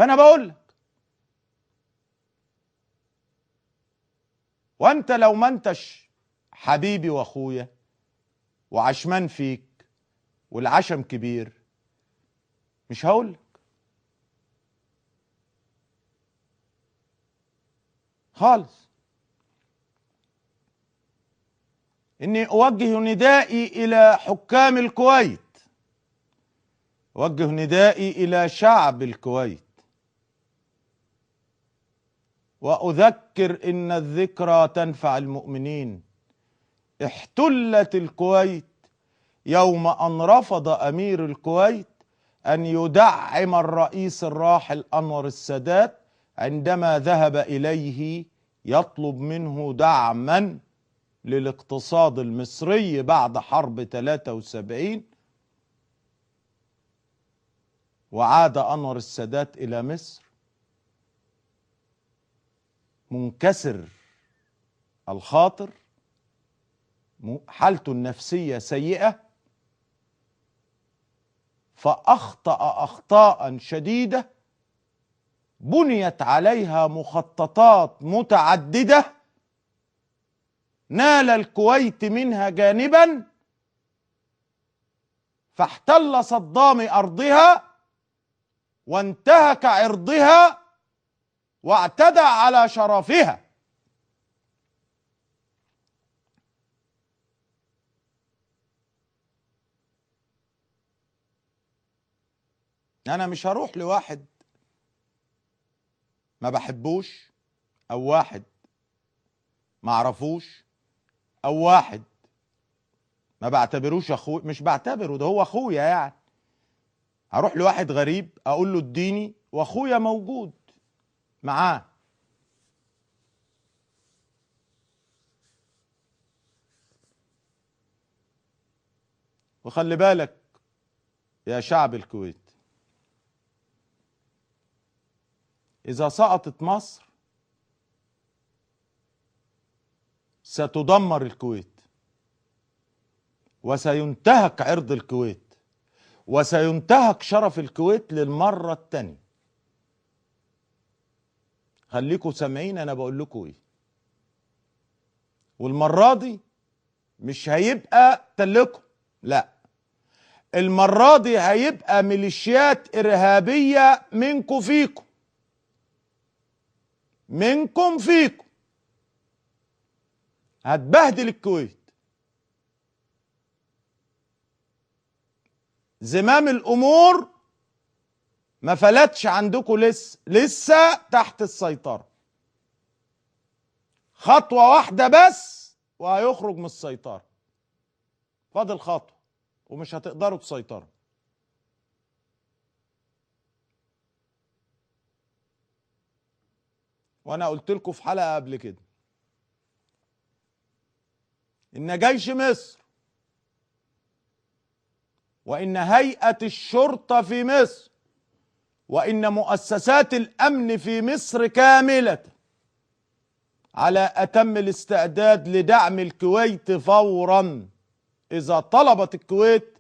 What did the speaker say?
فأنا بقول لك، وأنت لو ما أنتش حبيبي وأخويا وعشمان فيك والعشم كبير مش هقول لك خالص. إني أوجه ندائي إلى حكام الكويت، أوجه ندائي إلى شعب الكويت، وأذكر إن الذكرى تنفع المؤمنين. احتلت الكويت يوم أن رفض أمير الكويت أن يدعم الرئيس الراحل أنور السادات عندما ذهب إليه يطلب منه دعما للاقتصاد المصري بعد حرب 73. وعاد أنور السادات إلى مصر منكسر الخاطر، حالته النفسية سيئة، فأخطأ أخطاء شديدة بنيت عليها مخططات متعددة نال الكويت منها جانبا، فاحتل صدام أرضها وانتهك عرضها واعتدى على شرفها. أنا مش هروح لواحد ما بحبوش، أو واحد ما اعرفوش، أو واحد ما بعتبروش أخوي، مش بعتبره ده هو أخويا يعني. هروح لواحد غريب أقول له اديني وأخويا موجود معاه. وخلي بالك يا شعب الكويت، إذا سقطت مصر ستدمر الكويت، وسينتهك عرض الكويت، وسينتهك شرف الكويت للمرة التانية. خليكوا سامعين أنا بقول لكم إيه. والمرة دي مش هيبقى تلكم، لا، المرة دي هيبقى ميليشيات إرهابية منكم فيكم، منكم فيكم، هتبهدل الكويت. زمام الأمور ما فلتش عندكم، لسه تحت السيطرة. خطوة واحدة بس وهيخرج من السيطرة، فاضل خطوة ومش هتقدروا تسيطروا. وانا قلت لكم في حلقة قبل كده ان جيش مصر وان هيئة الشرطة في مصر وان مؤسسات الامن في مصر كاملة على اتم الاستعداد لدعم الكويت فورا اذا طلبت الكويت